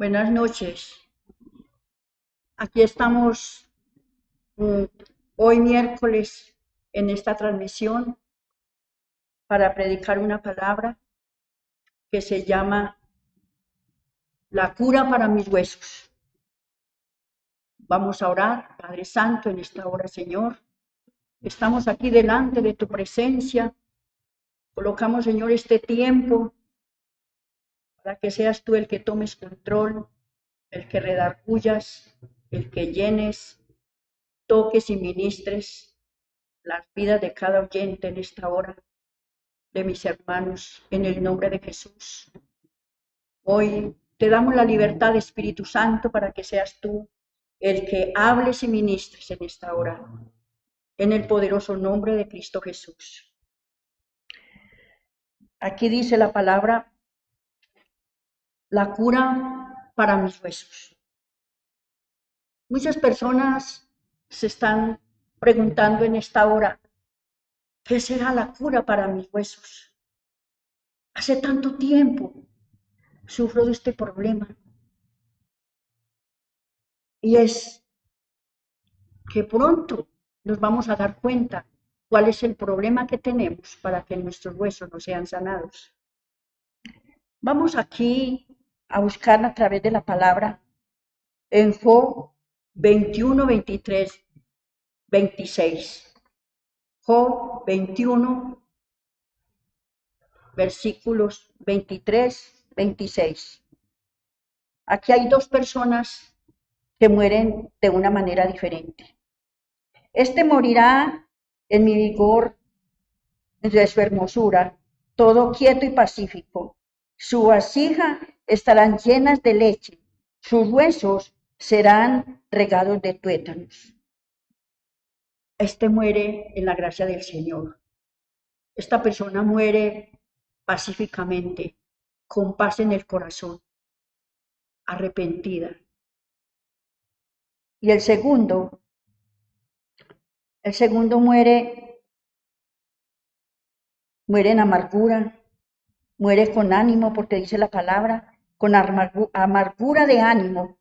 Buenas noches. Aquí estamos hoy miércoles en esta transmisión para predicar una palabra que se llama La cura para mis huesos. Vamos a orar, Padre Santo, en esta hora, Señor. Estamos aquí delante de tu presencia. Colocamos, Señor, este tiempo para que seas tú el que tomes control, el que redargullas, el que llenes, toques y ministres las vidas de cada oyente en esta hora, de mis hermanos, en el nombre de Jesús. Hoy te damos la libertad, Espíritu Santo, para que seas tú el que hables y ministres en esta hora, en el poderoso nombre de Cristo Jesús. Aquí dice la palabra, la cura para mis huesos. Muchas personas se están preguntando en esta hora, ¿qué será la cura para mis huesos? Hace tanto tiempo sufro de este problema. Y es que pronto nos vamos a dar cuenta cuál es el problema que tenemos para que nuestros huesos no sean sanados. Vamos aquí a buscar a través de la palabra en Job 21, 23, 26. Job 21, versículos 23, 26. Aquí hay dos personas que mueren de una manera diferente. Este morirá en mi vigor de su hermosura, todo quieto y pacífico. Su vasija estarán llenas de leche, sus huesos serán regados de tuétanos. Este muere en la gracia del Señor. Esta persona muere pacíficamente, con paz en el corazón, arrepentida. Y el segundo muere en amargura, muere con ánimo, porque dice la palabra, con amargura de ánimo,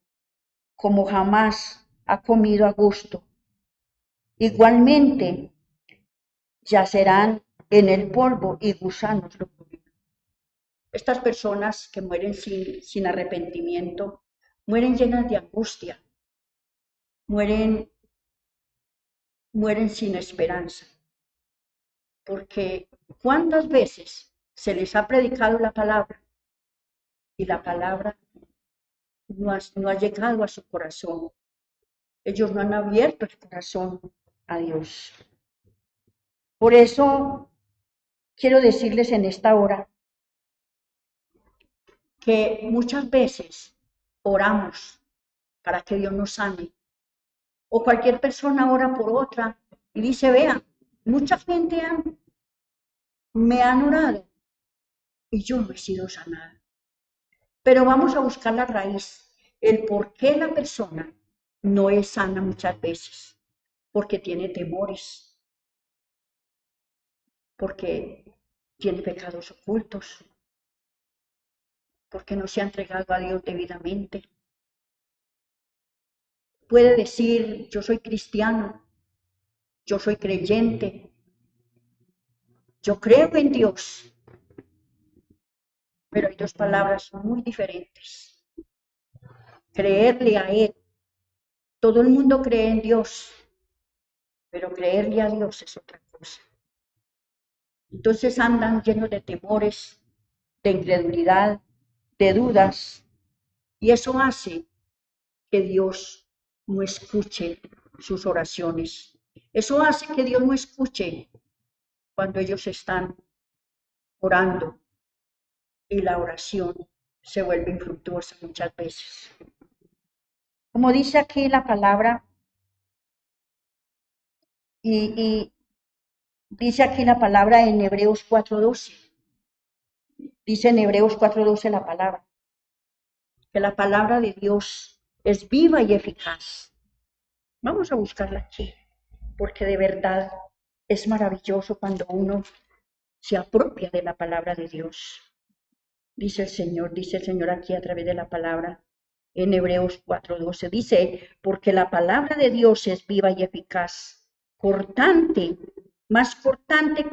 como jamás ha comido a gusto. Igualmente, yacerán en el polvo y gusanos lo cubrirán. Estas personas que mueren sin arrepentimiento, mueren llenas de angustia, mueren sin esperanza. Porque ¿cuántas veces se les ha predicado la palabra y la palabra no ha llegado a su corazón? Ellos no han abierto el corazón a Dios. Por eso quiero decirles en esta hora que muchas veces oramos para que Dios nos sane. O cualquier persona ora por otra y dice, vean, mucha gente me han orado y yo no he sido sanada. Pero vamos a buscar la raíz, el por qué la persona no es sana muchas veces. Porque tiene temores, porque tiene pecados ocultos, porque no se ha entregado a Dios debidamente. Puede decir, yo soy cristiano, yo soy creyente, yo creo en Dios, pero hay dos palabras muy diferentes. Creerle a Él. Todo el mundo cree en Dios, pero creerle a Dios es otra cosa. Entonces andan llenos de temores, de incredulidad, de dudas, y eso hace que Dios no escuche sus oraciones. Eso hace que Dios no escuche cuando ellos están orando y la oración se vuelve infructuosa muchas veces. Como dice aquí la palabra, y dice aquí la palabra en Hebreos 4:12. Dice en Hebreos 4:12 la palabra, que la palabra de Dios es viva y eficaz. Vamos a buscarla aquí, porque de verdad es maravilloso cuando uno se apropia de la palabra de Dice el Señor aquí a través de la palabra, en Hebreos 4:12. Dice, porque la palabra de Dios es viva y eficaz, cortante, más cortante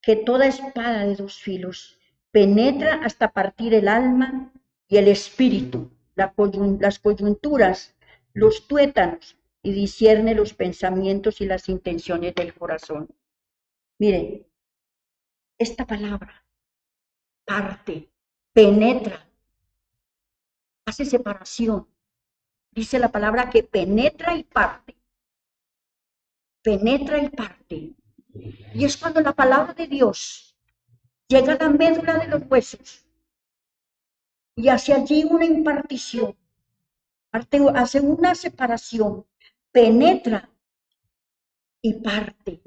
que toda espada de dos filos, penetra hasta partir el alma y el espíritu, las coyunturas, los tuétanos, y discierne los pensamientos y las intenciones del corazón. Miren, esta palabra parte, penetra, hace separación. Dice la palabra que penetra y parte. Penetra y parte. Y es cuando la palabra de Dios llega a la médula de los huesos y hace allí una impartición, hace una separación, penetra y parte.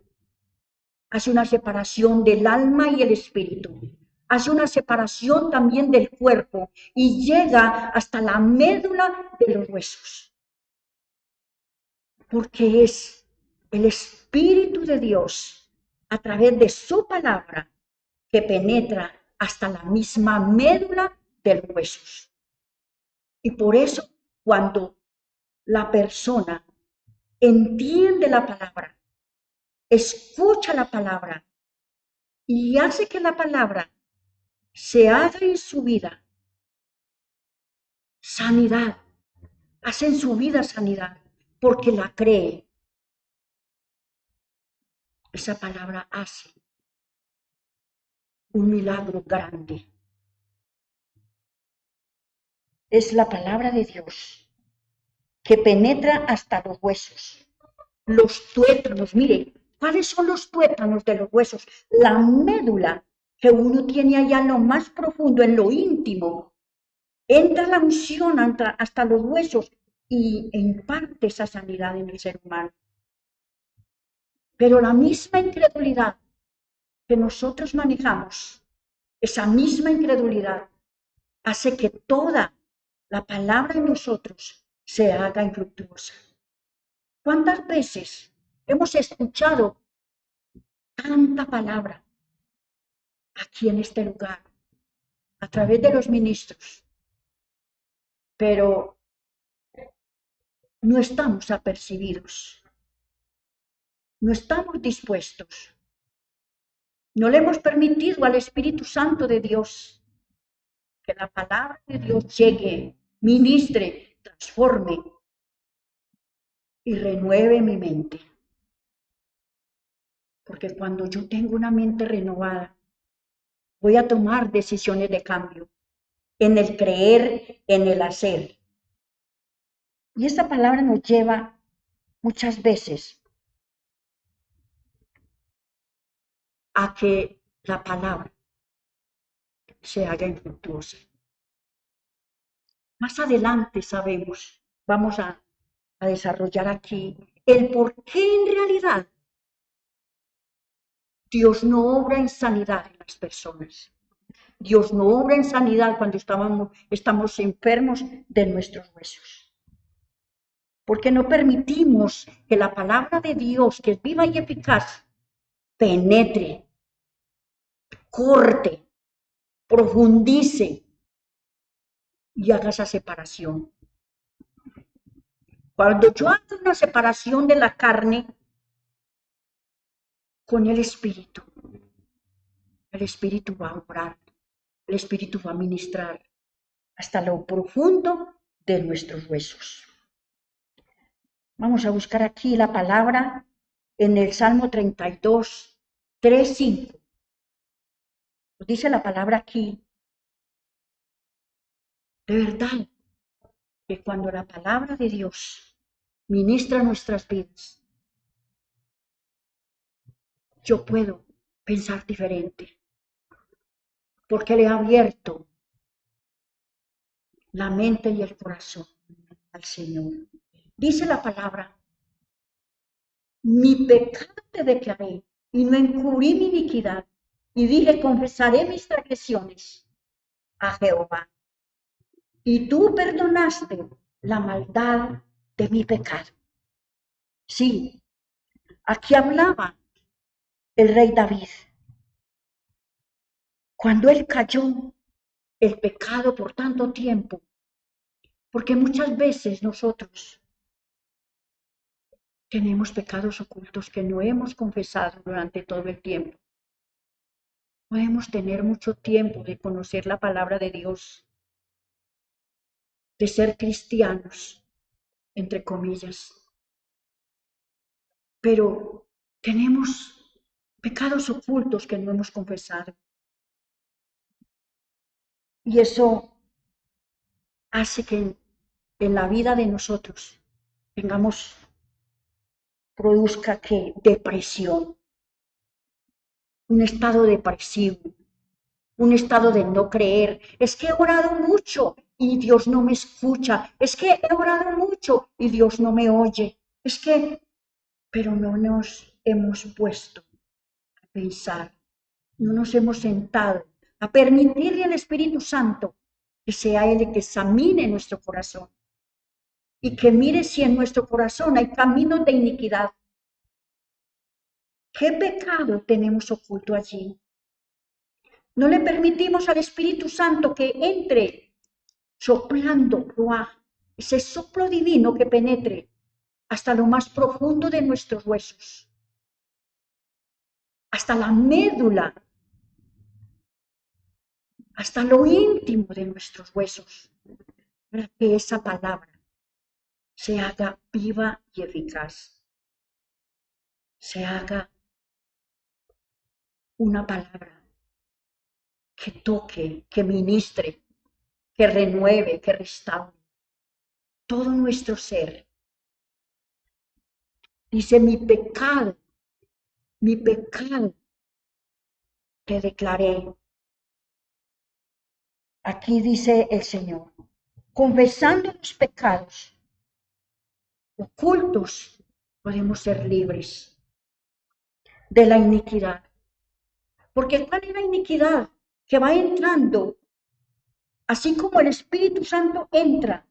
Hace una separación del alma y el espíritu. Hace una separación también del cuerpo y llega hasta la médula de los huesos. Porque es el Espíritu de Dios a través de su palabra que penetra hasta la misma médula de los huesos. Y por eso, cuando la persona entiende la palabra, escucha la palabra y hace que la palabra se haga en su vida sanidad, hace en su vida sanidad, porque la cree. Esa palabra hace un milagro grande. Es la palabra de Dios que penetra hasta los huesos, los tuétanos. Mire, ¿cuáles son los tuétanos de los huesos? La médula que uno tiene allá en lo más profundo, en lo íntimo. Entra la unción hasta los huesos y imparte esa sanidad en el ser humano. Pero la misma incredulidad que nosotros manejamos, esa misma incredulidad hace que toda la palabra en nosotros se haga infructuosa. ¿Cuántas veces hemos escuchado tanta palabra aquí en este lugar, a través de los ministros? Pero no estamos apercibidos, no estamos dispuestos, no le hemos permitido al Espíritu Santo de Dios que la palabra de Dios llegue, ministre, transforme y renueve mi mente. Porque cuando yo tengo una mente renovada, voy a tomar decisiones de cambio, en el creer, en el hacer. Y esta palabra nos lleva muchas veces a que la palabra se haga infructuosa. Más adelante vamos a desarrollar aquí el por qué en realidad Dios no obra en sanidad en las personas. Dios no obra en sanidad cuando estamos enfermos de nuestros huesos. Porque no permitimos que la palabra de Dios, que es viva y eficaz, penetre, corte, profundice y haga esa separación. Cuando yo hago una separación de la carne con el Espíritu va a obrar, el Espíritu va a ministrar hasta lo profundo de nuestros huesos. Vamos a buscar aquí la palabra en el Salmo 32, 3, 5. Dice la palabra aquí, de verdad, que cuando la palabra de Dios ministra nuestras vidas, yo puedo pensar diferente, porque le he abierto la mente y el corazón al Señor. Dice la palabra, mi pecado te declaré y no encubrí mi iniquidad, y dije, confesaré mis transgresiones a Jehová. Y tú perdonaste la maldad de mi pecado. Sí, aquí hablaba el rey David. Cuando él cayó el pecado por tanto tiempo, Porque muchas veces nosotros tenemos pecados ocultos que no hemos confesado durante todo el tiempo. Podemos tener mucho tiempo de conocer la palabra de Dios, de ser cristianos, entre comillas. Pero tenemos pecados ocultos que no hemos confesado. Y eso hace que en la vida de nosotros produzca que depresión, un estado depresivo, un estado de no creer. Es que he orado mucho y Dios no me escucha. Es que he orado mucho y Dios no me oye. Pero no nos hemos puesto a pensar, no nos hemos sentado a permitirle al Espíritu Santo que sea Él el que examine nuestro corazón y que mire si en nuestro corazón hay caminos de iniquidad. ¿Qué pecado tenemos oculto allí? No le permitimos al Espíritu Santo que entre soplando, ese soplo divino que penetre hasta lo más profundo de nuestros huesos, hasta la médula, hasta lo íntimo de nuestros huesos, para que esa palabra se haga viva y eficaz, se haga una palabra que toque, que ministre, que renueve, que restaure todo nuestro ser. Dice, mi pecado te declaré. Aquí dice el Señor, confesando los pecados ocultos, podemos ser libres de la iniquidad. Porque ¿cuál es la iniquidad? Que va entrando, así como el Espíritu Santo entra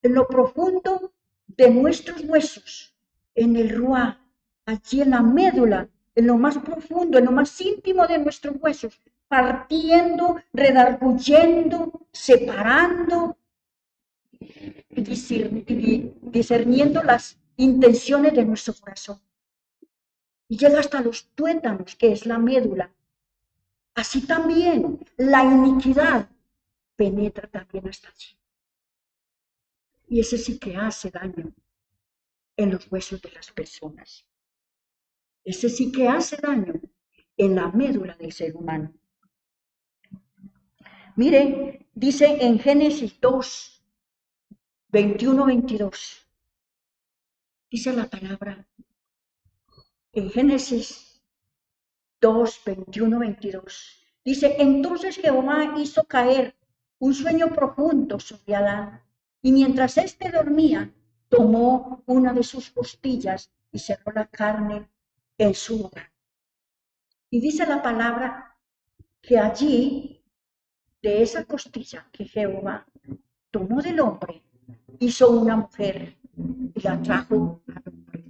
en lo profundo de nuestros huesos, en el ruá, allí en la médula, en lo más profundo, en lo más íntimo de nuestros huesos, partiendo, redarguyendo, separando y discerniendo las intenciones de nuestro corazón. Y llega hasta los tuétanos, que es la médula. Así también la iniquidad penetra también hasta allí. Y ese sí que hace daño en los huesos de las personas. Ese sí que hace daño en la médula del ser humano. Mire, dice en Génesis 2, 21-22, dice la palabra, en Génesis 2, 21-22, dice, entonces Jehová hizo caer un sueño profundo sobre Adán, y mientras éste dormía, tomó una de sus costillas y cerró la carne en su lugar. Y dice la palabra que allí, de esa costilla que Jehová tomó del hombre, hizo una mujer y la trajo al hombre.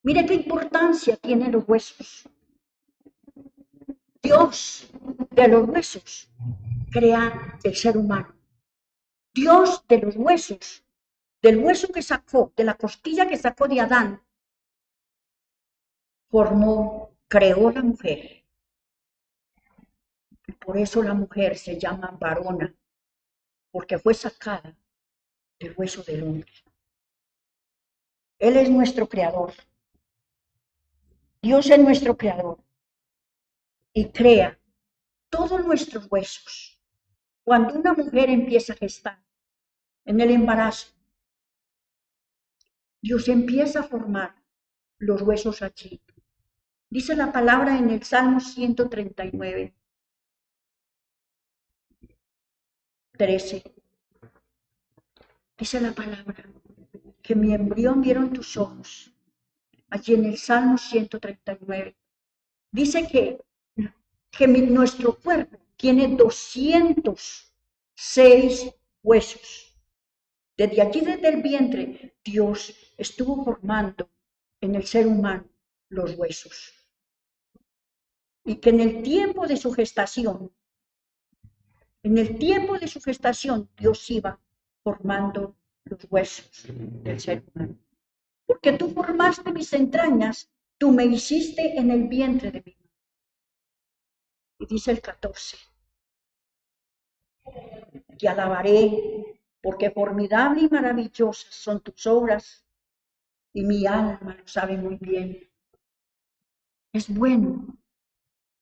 Mire qué importancia tienen los huesos. Dios de los huesos crea el ser humano. Dios de los huesos, del hueso que sacó, de la costilla que sacó de Adán, creó la mujer. Y por eso la mujer se llama varona, porque fue sacada del hueso del hombre. Él es nuestro creador. Dios es nuestro creador. Y crea todos nuestros huesos. Cuando una mujer empieza a gestar, en el embarazo, Dios empieza a formar los huesos allí. Dice la palabra en el Salmo 139, 13. Dice la palabra que mi embrión vieron tus ojos. Allí en el Salmo 139. Dice que nuestro cuerpo tiene 206 huesos. Desde allí, desde el vientre, Dios estuvo formando en el ser humano los huesos. Y que en el tiempo de su gestación, Dios iba formando los huesos del ser humano. Porque tú formaste mis entrañas, tú me hiciste en el vientre de mi madre. Y dice el 14, te alabaré, porque formidable y maravillosas son tus obras, y mi alma lo sabe muy bien. Es bueno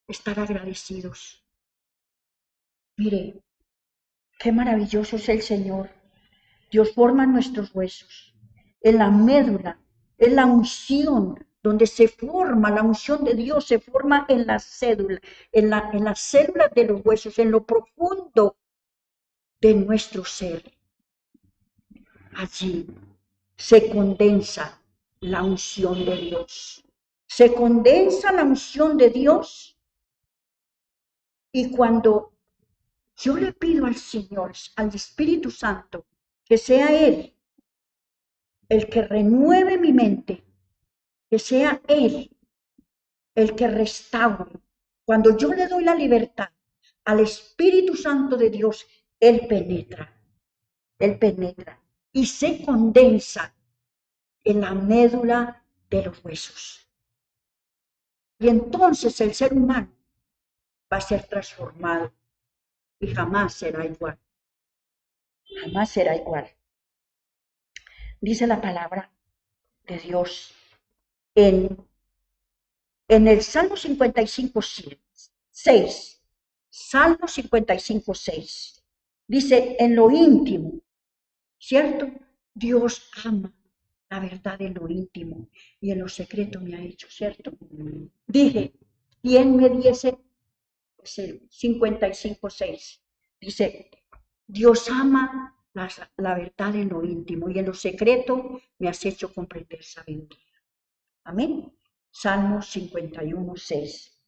estar agradecidos. Mire, qué maravilloso es el Señor. Dios forma nuestros huesos. En la médula, es la unción, donde se forma, la unción de Dios se forma en la cédula, en las células de los huesos, en lo profundo de nuestro ser. Allí se condensa la unción de Dios. Se condensa la unción de Dios, y cuando yo le pido al Señor, al Espíritu Santo, que sea Él el que renueve mi mente, que sea Él el que restaure. Cuando yo le doy la libertad al Espíritu Santo de Dios, Él penetra y se condensa en la médula de los huesos. Y entonces el ser humano va a ser transformado y jamás será igual. Jamás será igual. Dice la palabra de Dios en el Salmo 55, 6. Salmo 55, 6. Dice, en lo íntimo, ¿cierto? Dios ama la verdad en lo íntimo y en lo secreto me ha hecho, ¿cierto? Dije, ¿quién me diese? Es el 55, 6. Dice, Dios ama la verdad en lo íntimo y en lo secreto me has hecho comprender sabiduría. Amén. Salmo 51, 6.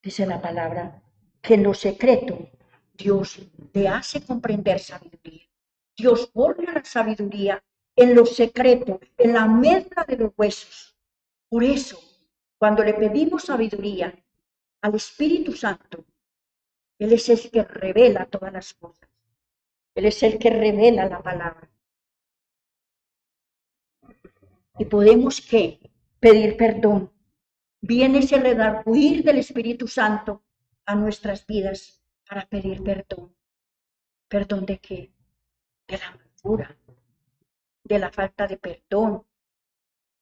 Dice la palabra que en lo secreto Dios te hace comprender sabiduría. Dios forma la sabiduría en lo secreto, en la médula de los huesos. Por eso, cuando le pedimos sabiduría al Espíritu Santo, Él es el que revela todas las cosas. Él es el que revela la palabra. Y podemos, ¿qué? Pedir perdón. Viene ese redarguir del Espíritu Santo a nuestras vidas para pedir perdón. ¿Perdón de qué? De la amargura, de la falta de perdón,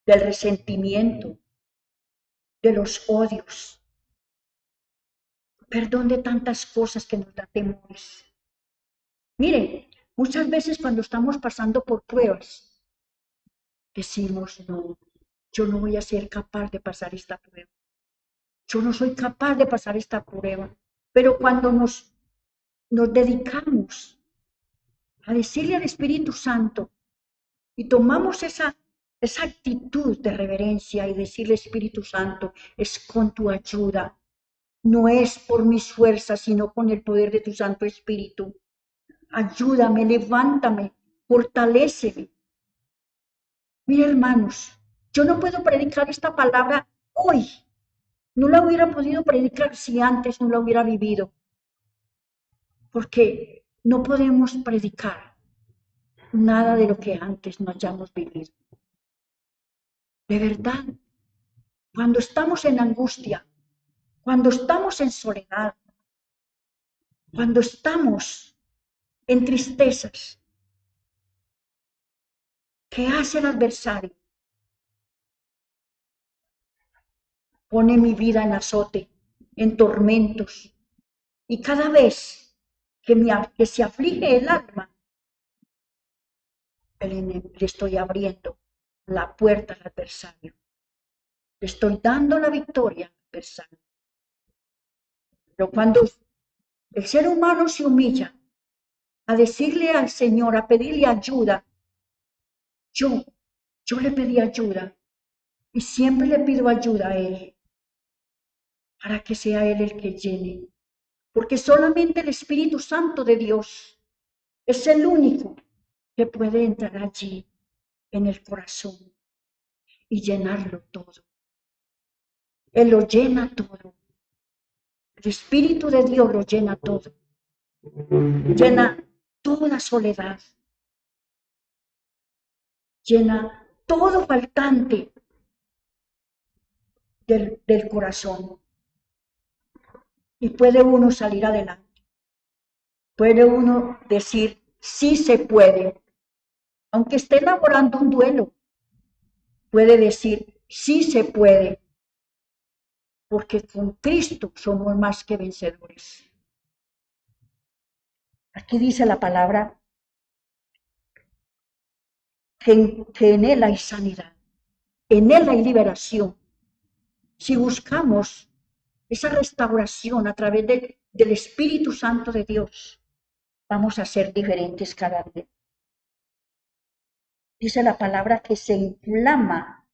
del resentimiento, de los odios. Perdón de tantas cosas que nos da temores. Miren, muchas veces cuando estamos pasando por pruebas, decimos, no, yo no voy a ser capaz de pasar esta prueba. Yo no soy capaz de pasar esta prueba. Pero cuando nos dedicamos a decirle al Espíritu Santo y tomamos esa actitud de reverencia y decirle, Espíritu Santo, es con tu ayuda, no es por mis fuerzas, sino con el poder de tu Santo Espíritu. Ayúdame, levántame, fortaléceme. Mira, hermanos, yo no puedo predicar esta palabra hoy. No la hubiera podido predicar si antes no la hubiera vivido. Porque no podemos predicar nada de lo que antes no hayamos vivido. De verdad, cuando estamos en angustia, cuando estamos en soledad, cuando estamos en tristezas, ¿qué hace el adversario? Pone mi vida en azote, en tormentos, y cada vez que se aflige el alma, le estoy abriendo la puerta al adversario. Le estoy dando la victoria al adversario. Pero cuando el ser humano se humilla a decirle al Señor, a pedirle ayuda, yo le pedí ayuda y siempre le pido ayuda a Él para que sea Él el que llene. Porque solamente el Espíritu Santo de Dios es el único que puede entrar allí en el corazón y llenarlo todo. Él lo llena todo. El Espíritu de Dios lo llena todo. Llena toda soledad, llena todo faltante del corazón. Y puede uno salir adelante. Puede uno decir, sí se puede. Aunque esté elaborando un duelo, puede decir, sí se puede. Porque con Cristo somos más que vencedores. Aquí dice la palabra que en Él hay sanidad, en Él hay liberación. Si buscamos esa restauración a través del Espíritu Santo de Dios, vamos a ser diferentes cada día. Dice la palabra que se inflaman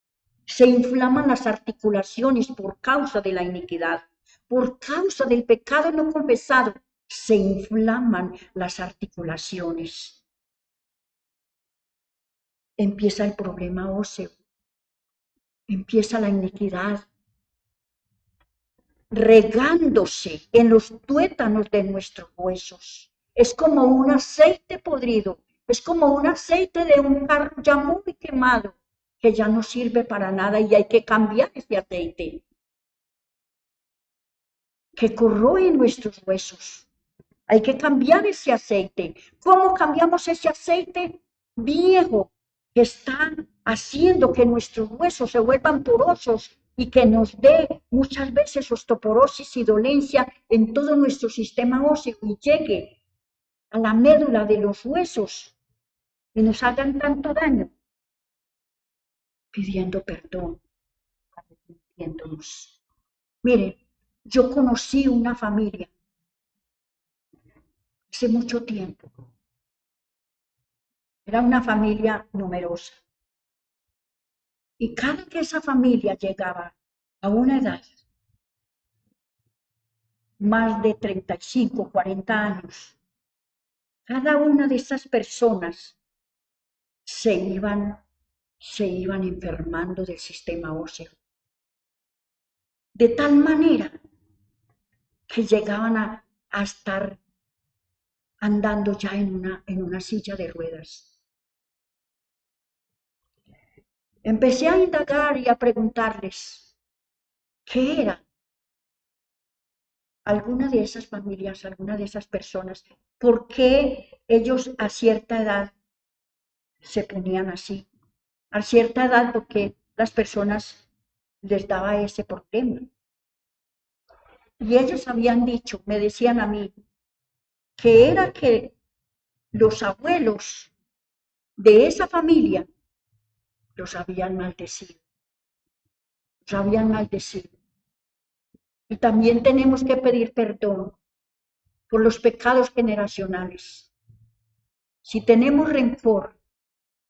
las articulaciones por causa de la iniquidad, por causa del pecado no confesado, se inflaman las articulaciones. Empieza el problema óseo, empieza la iniquidad, regándose en los tuétanos de nuestros huesos. Es como un aceite podrido, es como un aceite de un carro ya muy quemado, que ya no sirve para nada y hay que cambiar ese aceite, que corroe nuestros huesos. Hay que cambiar ese aceite. ¿Cómo cambiamos ese aceite viejo que está haciendo que nuestros huesos se vuelvan porosos y que nos dé muchas veces osteoporosis y dolencia en todo nuestro sistema óseo y llegue a la médula de los huesos y nos hagan tanto daño? Pidiendo perdón, arrepintiéndonos. Miren, yo conocí una familia hace mucho tiempo. Era una familia numerosa. Y cada que esa familia llegaba a una edad, más de 35, 40 años, cada una de esas personas se iban enfermando del sistema óseo. De tal manera que llegaban a estar andando ya en una silla de ruedas. Empecé a indagar y a preguntarles qué era alguna de esas familias, alguna de esas personas, por qué ellos a cierta edad se ponían así. A cierta edad, porque las personas les daba ese problema. Y ellos habían dicho, me decían a mí, que era que los abuelos de esa familia los habían maldecido. Los habían maldecido. Y también tenemos que pedir perdón por los pecados generacionales. Si tenemos rencor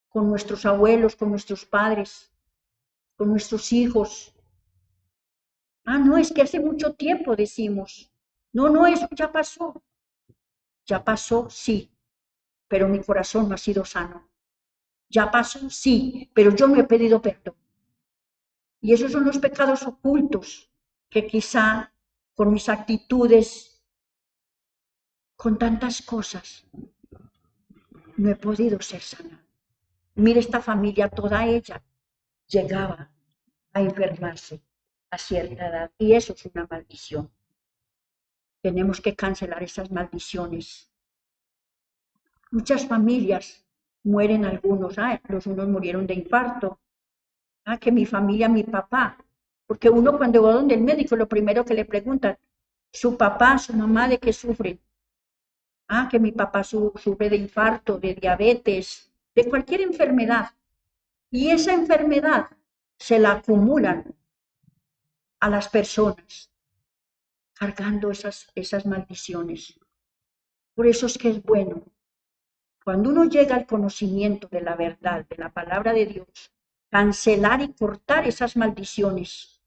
con nuestros abuelos, con nuestros padres, con nuestros hijos. No, es que hace mucho tiempo decimos. No, eso ya pasó. Ya pasó, sí, pero mi corazón no ha sido sano. Ya pasó, sí, pero yo no he pedido perdón. Y esos son los pecados ocultos que quizá con mis actitudes, con tantas cosas, no he podido ser sana. Mire, esta familia, toda ella llegaba a enfermarse a cierta edad y eso es una maldición. Tenemos que cancelar esas maldiciones. Muchas familias mueren algunos, los unos murieron de infarto, que mi familia, mi papá, porque uno cuando va donde el médico lo primero que le preguntan, su papá, su mamá, ¿de qué sufren? Que mi papá sufre de infarto, de diabetes, de cualquier enfermedad. Y esa enfermedad se la acumulan a las personas, cargando esas maldiciones. Por eso es que es bueno, cuando uno llega al conocimiento de la verdad, de la palabra de Dios, cancelar y cortar esas maldiciones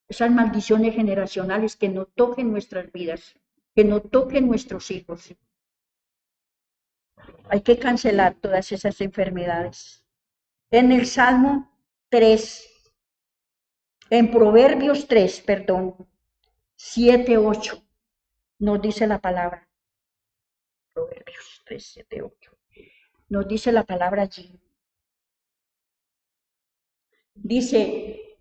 generacionales que no toquen nuestras vidas, que no toquen nuestros hijos. Hay que cancelar todas esas enfermedades. En el Salmo 3, en Proverbios 3, 7, 8, nos dice la palabra. Proverbios 3, 7, 8. Nos dice la palabra allí. Dice,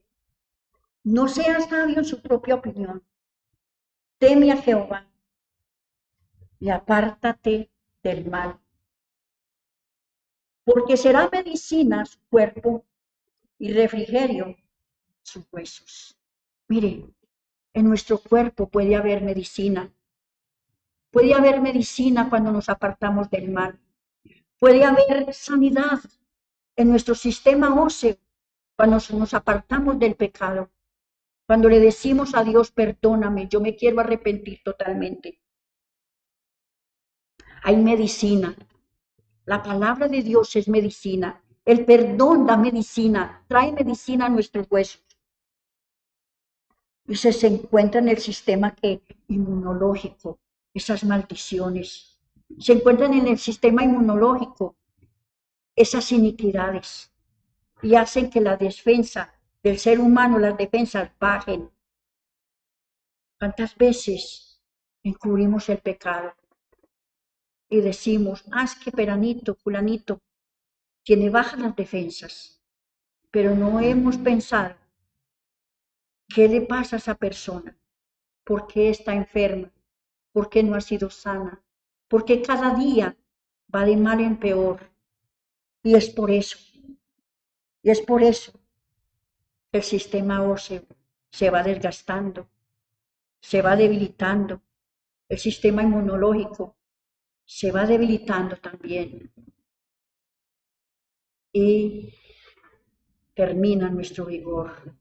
no seas sabio en su propia opinión. Teme a Jehová y apártate del mal. Porque será medicina su cuerpo y refrigerio sus huesos. Mire, en nuestro cuerpo puede haber medicina. Puede haber medicina cuando nos apartamos del mal. Puede haber sanidad en nuestro sistema óseo cuando nos apartamos del pecado. Cuando le decimos a Dios, perdóname, yo me quiero arrepentir totalmente. Hay medicina. La palabra de Dios es medicina. El perdón da medicina, trae medicina a nuestros huesos. Y se encuentra en el sistema inmunológico, esas maldiciones. Se encuentran en el sistema inmunológico esas iniquidades y hacen que la defensa del ser humano, las defensas bajen. ¿Cuántas veces encubrimos el pecado y decimos, es que peranito, fulanito, tiene bajas las defensas, pero no hemos pensado qué le pasa a esa persona, por qué está enferma, por qué no ha sido sana, por qué cada día va de mal en peor? Y es por eso el sistema óseo se va desgastando, se va debilitando, el sistema inmunológico se va debilitando también y termina nuestro vigor.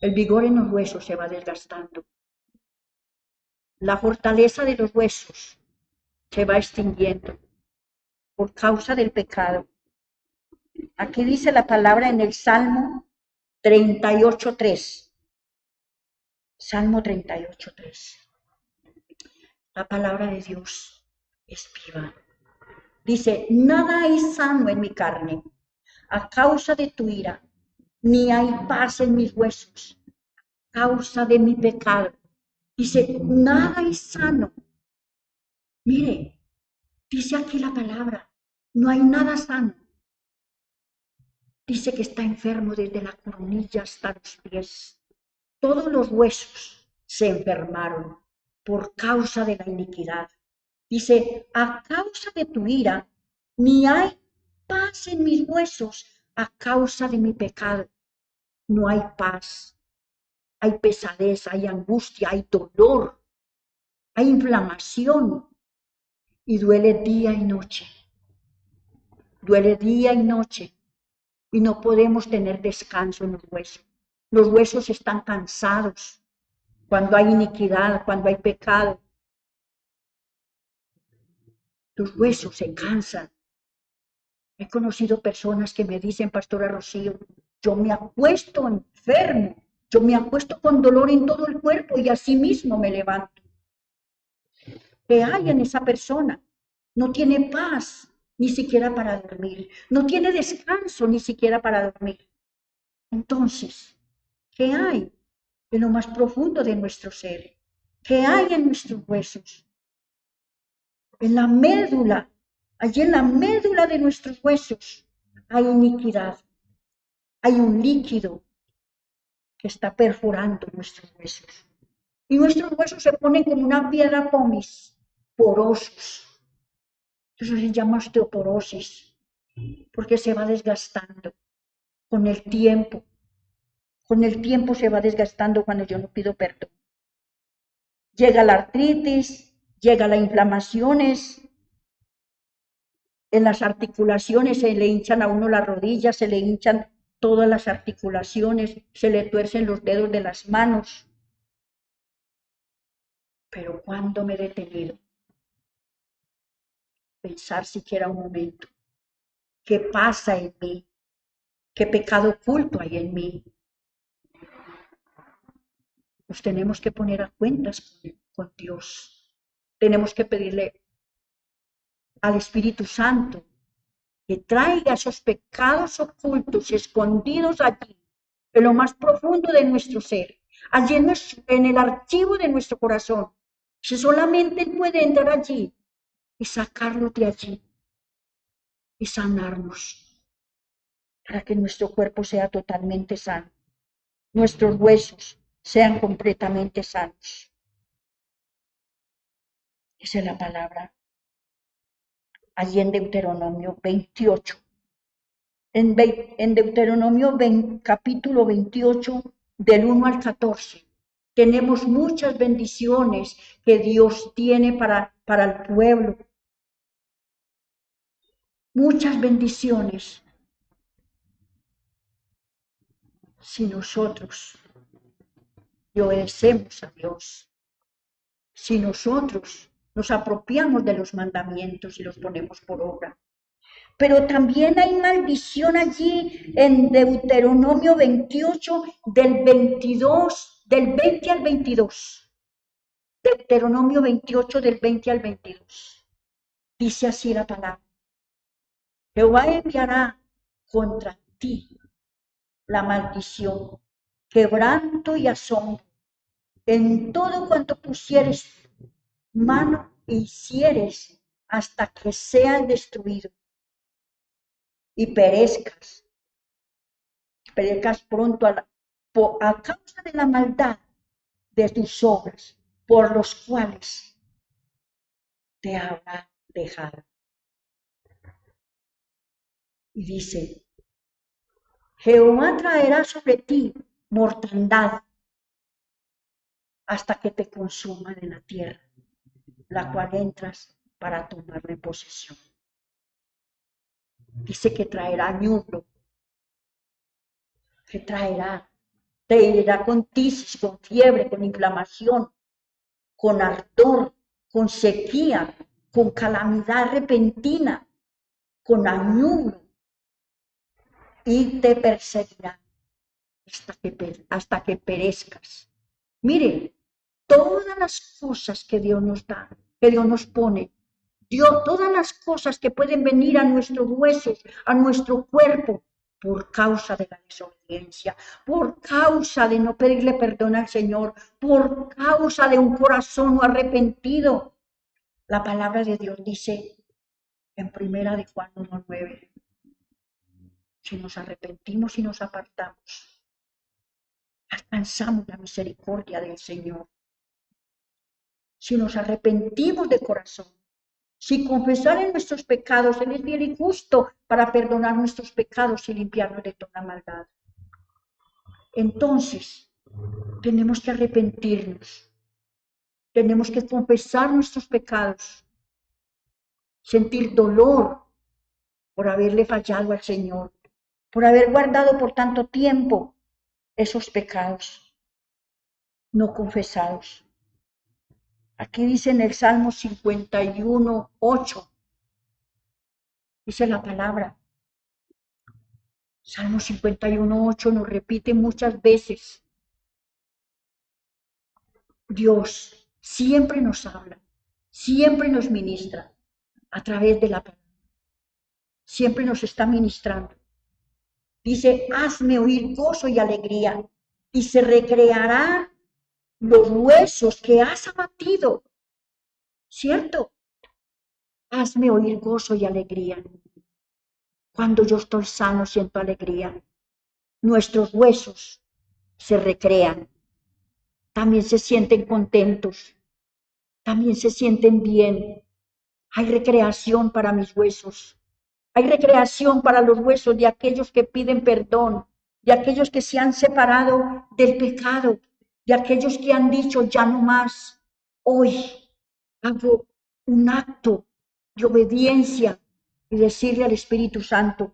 El vigor en los huesos se va desgastando. La fortaleza de los huesos se va extinguiendo por causa del pecado. Aquí dice la palabra en el Salmo 38:3. Salmo 38:3. La palabra de Dios es viva. Dice, nada hay sano en mi carne a causa de tu ira, ni hay paz en mis huesos a causa de mi pecado. Dice, nada es sano. Mire, dice aquí la palabra, no hay nada sano. Dice que está enfermo desde la coronilla hasta los pies. Todos los huesos se enfermaron por causa de la iniquidad. Dice, a causa de tu ira, ni hay paz en mis huesos a causa de mi pecado. No hay paz, hay pesadez, hay angustia, hay dolor, hay inflamación y duele día y noche. Duele día y noche y no podemos tener descanso en los huesos. Los huesos están cansados cuando hay iniquidad, cuando hay pecado. Los huesos se cansan. He conocido personas que me dicen, Pastora Rocío, yo me acuesto enfermo, yo me acuesto con dolor en todo el cuerpo y así mismo me levanto. ¿Qué hay en esa persona? No tiene paz ni siquiera para dormir, no tiene descanso ni siquiera para dormir. Entonces, ¿qué hay en lo más profundo de nuestro ser? ¿Qué hay en nuestros huesos? En la médula, allí en la médula de nuestros huesos hay iniquidad, hay un líquido que está perforando nuestros huesos. Y nuestros huesos se ponen como una piedra pómez, porosos. Eso se llama osteoporosis, porque se va desgastando con el tiempo. Con el tiempo se va desgastando cuando yo no pido perdón. Llega la artritis, llega las inflamaciones, en las articulaciones se le hinchan a uno las rodillas, se le hinchan todas las articulaciones, se le tuercen los dedos de las manos. Pero ¿cuándo me he detenido? Pensar siquiera un momento, ¿qué pasa en mí? ¿Qué pecado oculto hay en mí? Nos tenemos que poner a cuentas con Dios. Tenemos que pedirle al Espíritu Santo que traiga esos pecados ocultos, escondidos allí, en lo más profundo de nuestro ser, allí en el archivo de nuestro corazón. Si solamente Él puede entrar allí y sacarlos de allí y sanarnos para que nuestro cuerpo sea totalmente sano, nuestros huesos sean completamente sanos. Esa es la palabra allí en Deuteronomio 28. En Deuteronomio capítulo 28, del 1 al 14, tenemos muchas bendiciones que Dios tiene para el pueblo. Muchas bendiciones. Si nosotros le obedecemos a Dios, si nosotros nos apropiamos de los mandamientos y los ponemos por obra. Pero también hay maldición allí en Deuteronomio 28, del 20 al 22. Deuteronomio 28, del 20 al 22. Dice así la palabra. Jehová enviará contra ti la maldición, quebranto y asombro en todo cuanto pusieres mano e hicieres hasta que seas destruido y perezcas pronto a causa de la maldad de tus obras, por los cuales te habrá dejado. Y dice, Jehová traerá sobre ti mortandad hasta que te consuman en la tierra, la cual entras para tomarle posesión. Dice que traerá ñublo, que te irá con tisis, con fiebre, con inflamación, con ardor, con sequía, con calamidad repentina, con añulo, y te perseguirá hasta que perezcas. Miren, todas las cosas que Dios nos da, que Dios nos pone, todas las cosas que pueden venir a nuestros huesos, a nuestro cuerpo, por causa de la desobediencia, por causa de no pedirle perdón al Señor, por causa de un corazón no arrepentido. La palabra de Dios dice en 1 de Juan 1:9, si nos arrepentimos y nos apartamos, alcanzamos la misericordia del Señor. Si nos arrepentimos de corazón, si confesaren nuestros pecados, Él es fiel y justo para perdonar nuestros pecados y limpiarnos de toda maldad. Entonces, tenemos que arrepentirnos, tenemos que confesar nuestros pecados, sentir dolor por haberle fallado al Señor, por haber guardado por tanto tiempo esos pecados no confesados. Aquí dice en el Salmo 51:8, dice la palabra. Salmo 51:8 nos repite muchas veces. Dios siempre nos habla, siempre nos ministra a través de la palabra. Siempre nos está ministrando. Dice, hazme oír gozo y alegría, y se recrearán los huesos que has abatido. ¿Cierto? Hazme oír gozo y alegría. Cuando yo estoy sano, siento alegría. Nuestros huesos se recrean. También se sienten contentos. También se sienten bien. Hay recreación para mis huesos. Hay recreación para los huesos de aquellos que piden perdón, de aquellos que se han separado del pecado, de aquellos que han dicho ya no más. Hoy hago un acto de obediencia y decirle al Espíritu Santo,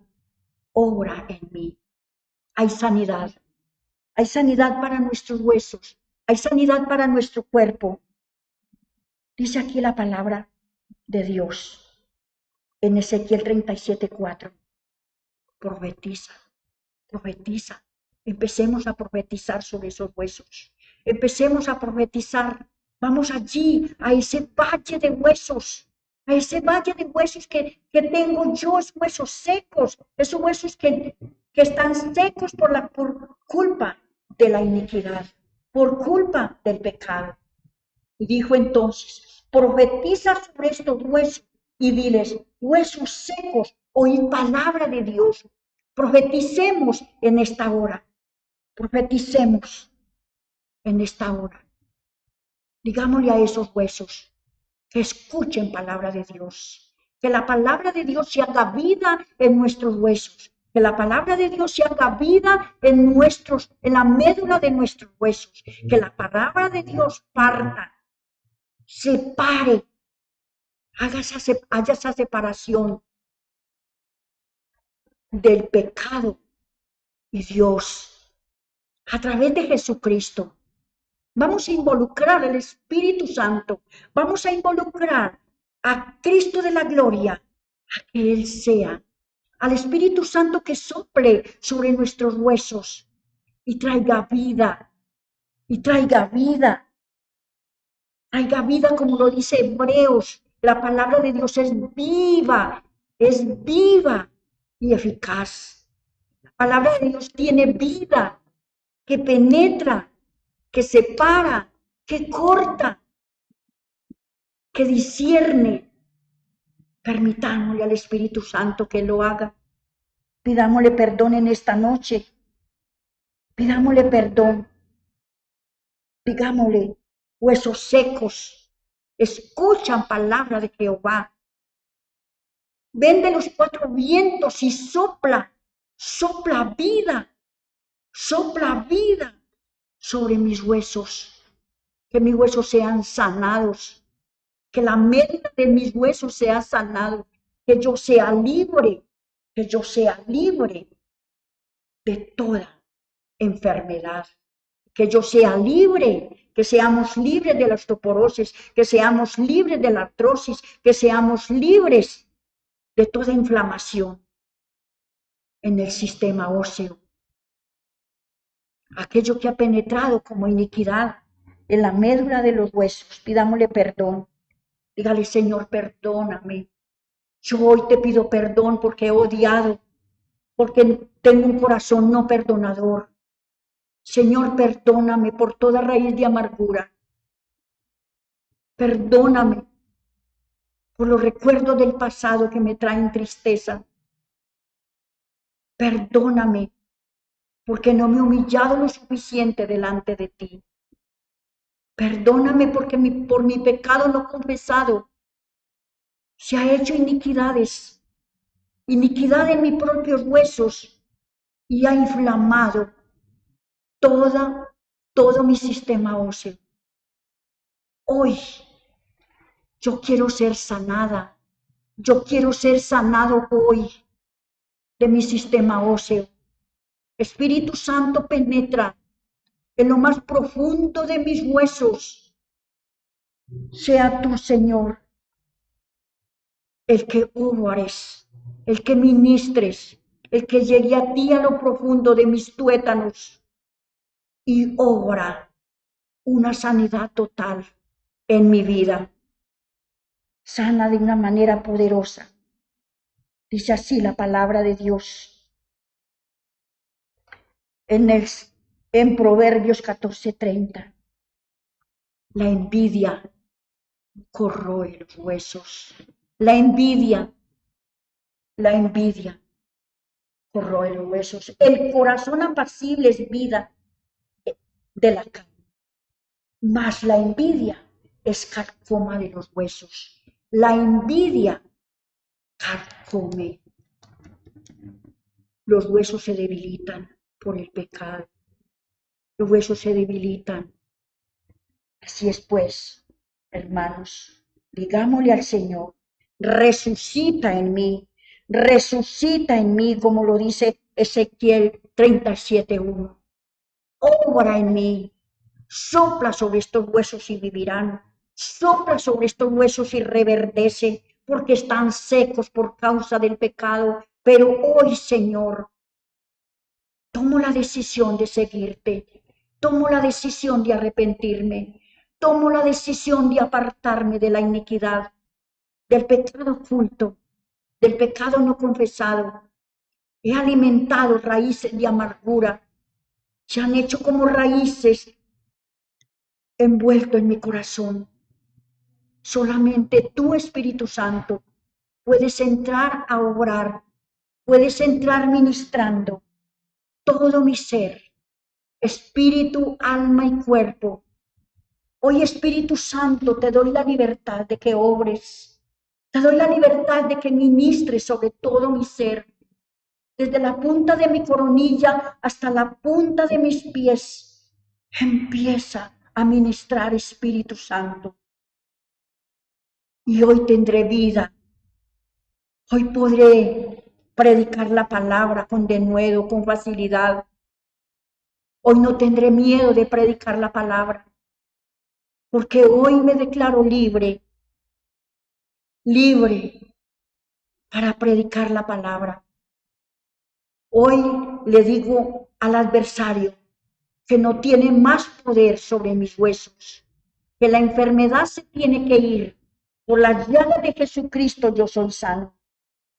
obra en mí. Hay sanidad para nuestros huesos, hay sanidad para nuestro cuerpo. Dice aquí la palabra de Dios en Ezequiel 37:4. Profetiza. Empecemos a profetizar sobre esos huesos. Empecemos a profetizar. Vamos allí, a ese valle de huesos. A ese valle de huesos que tengo yo, esos huesos secos. Esos huesos que están secos por culpa de la iniquidad. Por culpa del pecado. Y dijo entonces, profetiza sobre estos huesos y diles, huesos secos, oíd palabra de Dios. Profeticemos en esta hora. Profeticemos en esta hora. Digámosle a esos huesos que escuchen palabra de Dios. Que la palabra de Dios se haga vida en nuestros huesos. Que la palabra de Dios se haga vida en la médula de nuestros huesos. Que la palabra de Dios parta, separe, haya esa separación del pecado y Dios a través de Jesucristo. Vamos a involucrar al Espíritu Santo, vamos a involucrar a Cristo de la gloria, a que Él sea, al Espíritu Santo que sople sobre nuestros huesos y traiga vida, traiga vida como lo dice Hebreos. La palabra de Dios es viva y eficaz. La palabra de Dios tiene vida, que penetra, que separa, que corta, que discierne. Permitámosle al Espíritu Santo que lo haga. Pidámosle perdón en esta noche. Pidámosle perdón. Digámosle, huesos secos, escuchan palabra de Jehová. Ven de los cuatro vientos y sopla vida sobre mis huesos. Que mis huesos sean sanados, que la médula de mis huesos sea sanado, que yo sea libre de toda enfermedad, que yo sea libre, que seamos libres de la osteoporosis, que seamos libres de la artrosis, que seamos libres de toda inflamación en el sistema óseo. Aquello que ha penetrado como iniquidad en la médula de los huesos, pidámosle perdón. Dígale, Señor, perdóname. Yo hoy te pido perdón porque he odiado, porque tengo un corazón no perdonador. Señor, perdóname por toda raíz de amargura. Perdóname por los recuerdos del pasado que me traen tristeza. Perdóname porque no me he humillado lo suficiente delante de ti. Perdóname porque por mi pecado no confesado se ha hecho iniquidad en mis propios huesos y ha inflamado todo mi sistema óseo. Hoy yo quiero ser sanada, yo quiero ser sanado hoy de mi sistema óseo. Espíritu Santo, penetra en lo más profundo de mis huesos. Sea tú, Señor, el que obres, el que ministres, el que llegue a ti a lo profundo de mis tuétanos y obra una sanidad total en mi vida. Sana de una manera poderosa. Dice así la palabra de Dios. En Proverbios 14:30. La envidia corroe los huesos. La envidia corroe los huesos. El corazón apacible es vida de la carne, mas la envidia es carcoma de los huesos. La envidia carcome. Los huesos se debilitan por el pecado. Los huesos se debilitan. Así es pues, hermanos, digámosle al Señor, resucita en mí, como lo dice Ezequiel 37:1. Obra en mí, sopla sobre estos huesos y vivirán, sopla sobre estos huesos y reverdece, porque están secos por causa del pecado. Pero hoy, Señor, tomo la decisión de seguirte, tomo la decisión de arrepentirme, tomo la decisión de apartarme de la iniquidad, del pecado oculto, del pecado no confesado. He alimentado raíces de amargura, se han hecho como raíces envuelto en mi corazón. Solamente tú, Espíritu Santo, puedes entrar a obrar, puedes entrar ministrando todo mi ser, espíritu, alma y cuerpo. Hoy, Espíritu Santo, te doy la libertad de que obres, te doy la libertad de que ministres sobre todo mi ser, desde la punta de mi coronilla hasta la punta de mis pies. Empieza a ministrar, Espíritu Santo. Y hoy tendré vida. Hoy podré predicar la palabra con denuedo, con facilidad. Hoy no tendré miedo de predicar la palabra, porque hoy me declaro libre, libre para predicar la palabra. Hoy le digo al adversario que no tiene más poder sobre mis huesos, que la enfermedad se tiene que ir. Por las llagas de Jesucristo yo soy sano.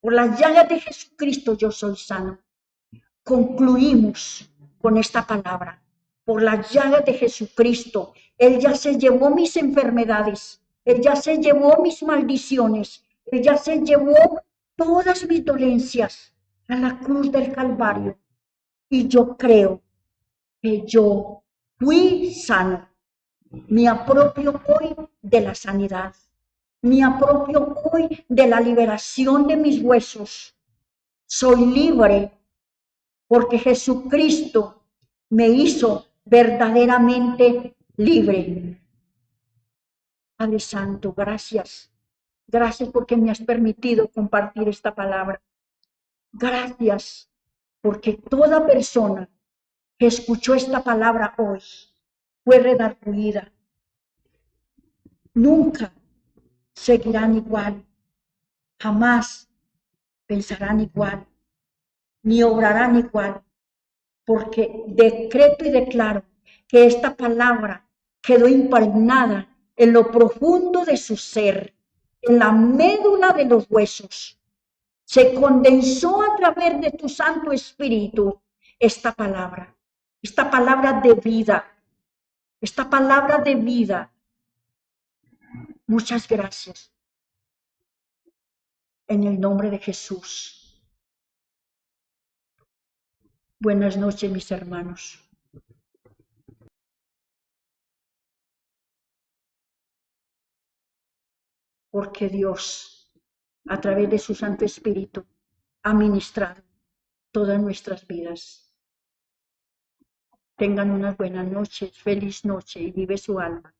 Por las llagas de Jesucristo yo soy sano. Concluimos con esta palabra. Por las llagas de Jesucristo, Él ya se llevó mis enfermedades, Él ya se llevó mis maldiciones, Él ya se llevó todas mis dolencias a la cruz del Calvario. Y yo creo que yo fui sano. Me apropio hoy de la sanidad. Me apropio hoy de la liberación de mis huesos. Soy libre porque Jesucristo me hizo verdaderamente libre. Padre Santo, gracias. Gracias porque me has permitido compartir esta palabra. Gracias porque toda persona que escuchó esta palabra hoy fue redarguida. Nunca seguirán igual, jamás pensarán igual, ni obrarán igual, porque decreto y declaro que esta palabra quedó impregnada en lo profundo de su ser, en la médula de los huesos. Se condensó a través de tu Santo Espíritu esta palabra de vida, esta palabra de vida. Muchas gracias. En el nombre de Jesús. Buenas noches, mis hermanos. Porque Dios, a través de su Santo Espíritu, ha ministrado todas nuestras vidas. Tengan unas buenas noches, feliz noche y vive su alma.